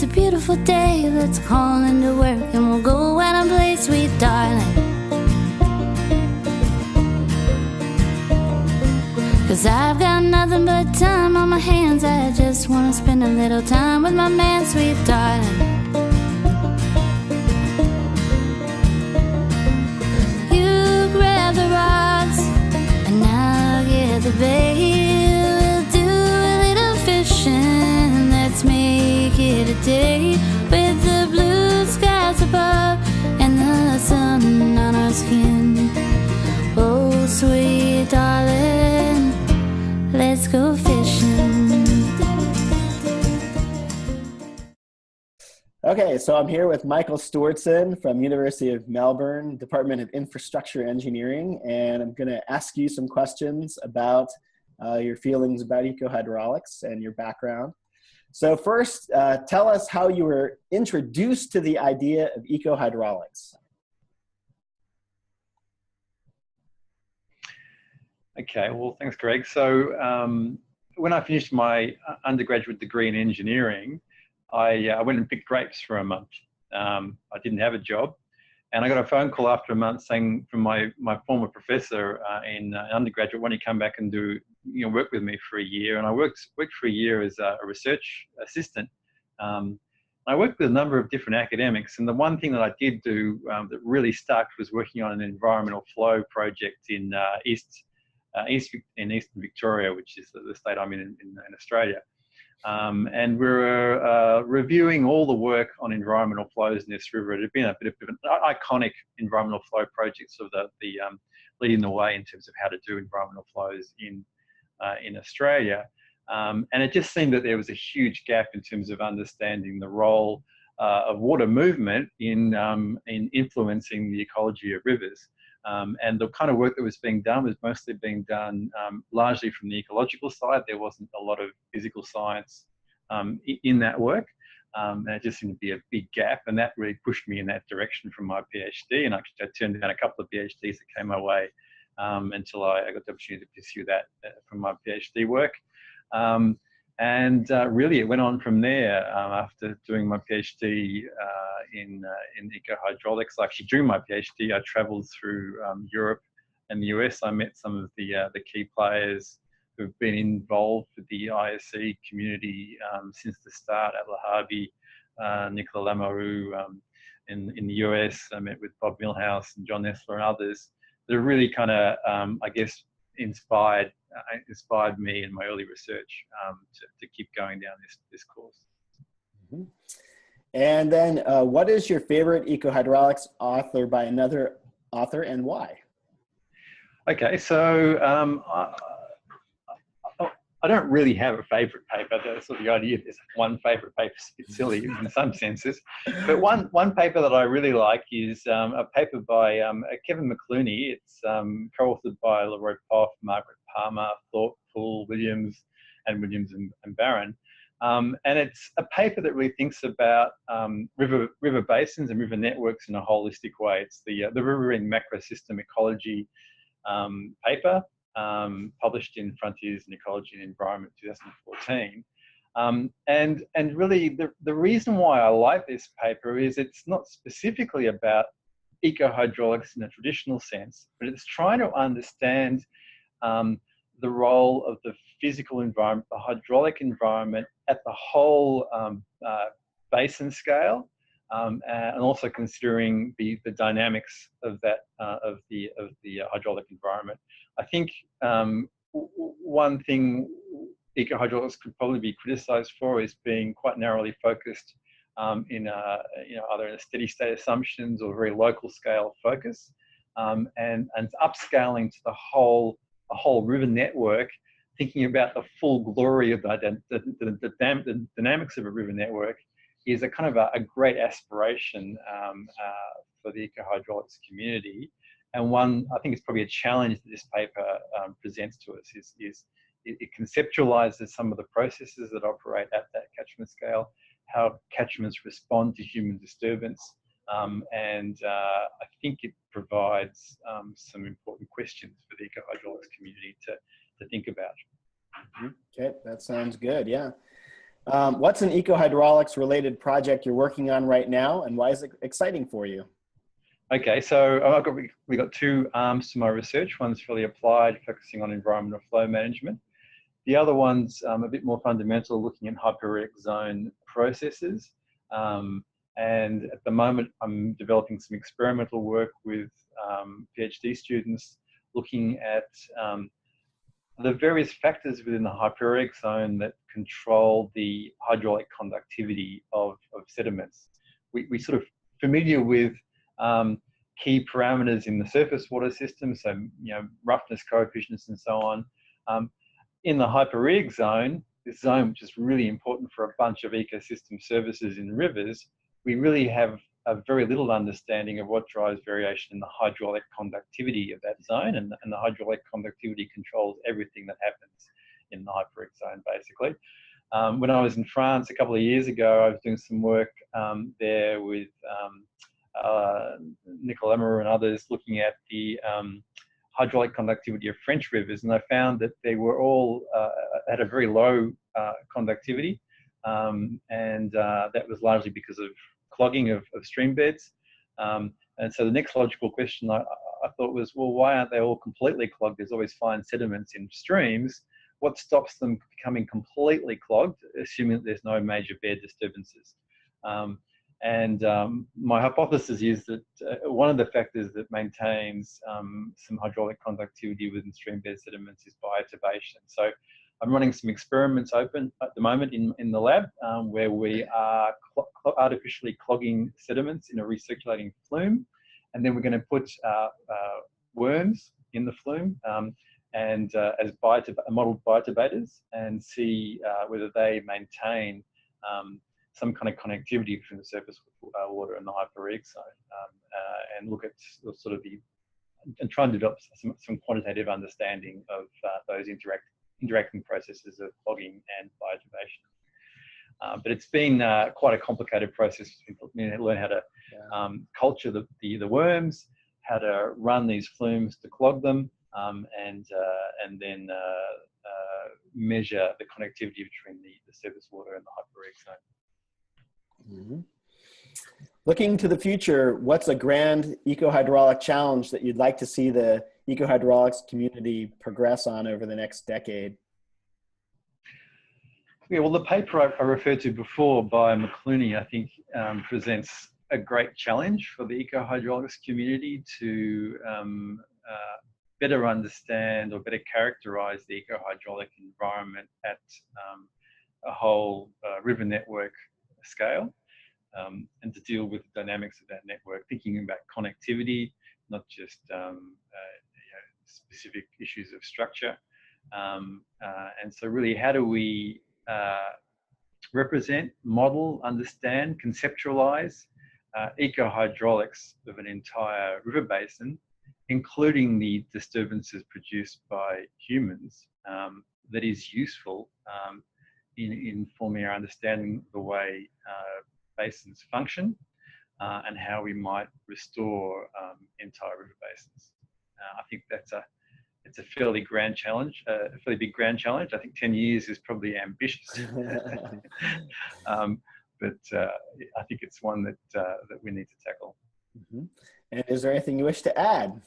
It's a beautiful day, let's call into work and we'll go out and play, sweet darling. 'Cause I've got nothing but time on my hands, I just wanna spend a little time with my man, sweet darling. You grab the rocks and I'll get the bait. We'll do a little fishing, let's make it a day with the blue skies above and the sun on our skin. Oh, sweet darling, let's go fishing. Okay, so I'm here with Michael Stewardson from University of Melbourne, Department of Infrastructure Engineering, and I'm going to ask you some questions about your feelings about ecohydraulics and your background. So first, tell us how you were introduced to the idea of ecohydraulics. Okay, well, thanks, Greg. So when I finished my undergraduate degree in engineering, I went and picked grapes for a month. I didn't have a job, and I got a phone call after a month saying from my former professor in undergraduate, "Why don't you come back and do work with me for a year?" And I worked for a year as a research assistant. I worked with a number of different academics, and the one thing that I did do that really stuck was working on an environmental flow project in Eastern Victoria, which is the state I'm in Australia. And we were reviewing all the work on environmental flows in this river. It had been a bit of an iconic environmental flow project, sort of the leading the way in terms of how to do environmental flows in Australia. And it just seemed that there was a huge gap in terms of understanding the role of water movement in influencing the ecology of rivers. And the kind of work that was being done was mostly being done largely from the ecological side. There wasn't a lot of physical science in that work. And it just seemed to be a big gap, and that really pushed me in that direction from my PhD. And actually I turned down a couple of PhDs that came my way until I got the opportunity to pursue that from my PhD work. Really it went on from there. After doing my PhD in ecohydraulics, actually during my PhD I travelled through Europe and the US. I met some of the key players who've been involved with the ISE community since the start. Adler Harvey, Nicola Lamoureux in the US. I met with Bob Milhouse and John Nestler and others that really kind of, I guess, inspired me in my early research to keep going down this course. Mm-hmm. And then what is your favorite ecohydraulics author by another author, and why? Okay, so I don't really have a favorite paper. That's sort of the idea. There's one favorite paper is a bit silly in some senses. But one paper that I really like is a paper by Kevin McClooney. It's co-authored by Leroy Poff, Margaret Palmer, Thorpe, Poole, Williams and Barron. And it's a paper that really thinks about river basins and river networks in a holistic way. It's the Riverine Macrosystem Ecology paper, published in Frontiers in Ecology and Environment 2014. And really the reason why I like this paper is it's not specifically about ecohydraulics in a traditional sense, but it's trying to understand the role of the physical environment, the hydraulic environment at the whole basin scale, and also considering the dynamics of that of the hydraulic environment. I think one thing ecohydraulics could probably be criticised for is being quite narrowly focused in either in a steady state assumptions or very local scale focus, and upscaling to the whole river network, thinking about the full glory of the dynamics of a river network is a kind of a great aspiration for the ecohydraulics community. And one, I think it's probably a challenge that this paper presents to us is it conceptualizes some of the processes that operate at that catchment scale, how catchments respond to human disturbance, and I think it provides some important questions for the ecohydraulics community to think about. Okay, that sounds good, yeah. What's an ecohydraulics related project you're working on right now, and why is it exciting for you? Okay, so we got two arms to my research. One's fairly applied, focusing on environmental flow management. The other one's a bit more fundamental, looking at hyperetic zone processes. And at the moment, I'm developing some experimental work with PhD students, looking at the various factors within the hyperetic zone that control the hydraulic conductivity of sediments. We sort of familiar with key parameters in the surface water system, so roughness coefficients and so on. In the hyperetic zone, this zone which is really important for a bunch of ecosystem services in rivers, we really have a very little understanding of what drives variation in the hydraulic conductivity of that zone, and the hydraulic conductivity controls everything that happens in the hyperetic zone, basically. When I was in France a couple of years ago, I was doing some work there with Nicolas Emmer and others, looking at the hydraulic conductivity of French rivers, and I found that they were all had a very low conductivity, and that was largely because of clogging of stream beds. And so the next logical question I thought was, well, why aren't they all completely clogged? There's always fine sediments in streams. What stops them becoming completely clogged, assuming that there's no major bed disturbances? My hypothesis is that one of the factors that maintains some hydraulic conductivity within stream bed sediments is bioturbation. So I'm running some experiments open at the moment in the lab where we are artificially clogging sediments in a recirculating flume. And then we're going to put worms in the flume as modeled bioturbators, and see whether they maintain some kind of connectivity between the surface water and the hyperetic zone, and look at sort of and try and develop some quantitative understanding of those interacting processes of clogging and bioturbation. But it's been quite a complicated process. Learn how to culture the worms, how to run these flumes to clog them, and then measure the connectivity between the surface water and the hyperetic zone. Mm-hmm. Looking to the future, what's a grand ecohydraulic challenge that you'd like to see the ecohydraulics community progress on over the next decade? Yeah, well, the paper I referred to before by McClooney, I think, presents a great challenge for the ecohydraulics community to better understand or better characterize the ecohydraulic environment at a whole river network scale, and to deal with the dynamics of that network, thinking about connectivity, not just specific issues of structure. And so really, how do we represent, model, understand, conceptualize ecohydraulics of an entire river basin, including the disturbances produced by humans, that is useful in informing our understanding of the way basins function, and how we might restore entire river basins. I think it's a fairly grand challenge, a fairly big grand challenge. I think 10 years is probably ambitious, but I think it's one that we need to tackle. Mm-hmm. And is there anything you wish to add?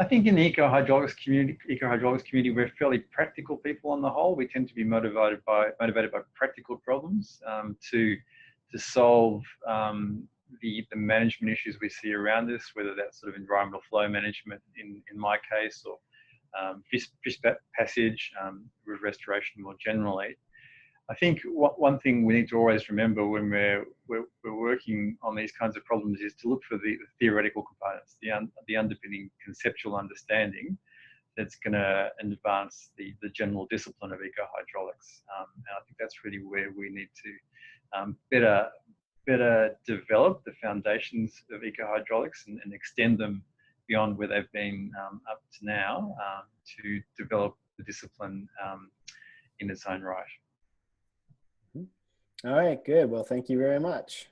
I think in the ecohydraulics community, we're fairly practical people on the whole. We tend to be motivated by practical problems to solve the management issues we see around us, whether that's sort of environmental flow management in my case, or fish passage, river restoration more generally. I think one thing we need to always remember when we're working on these kinds of problems is to look for the theoretical components, the underpinning conceptual understanding that's going to advance the general discipline of ecohydraulics. And I think that's really where we need to better develop the foundations of ecohydraulics and extend them beyond where they've been up to now, to develop the discipline in its own right. All right, good. Well, thank you very much.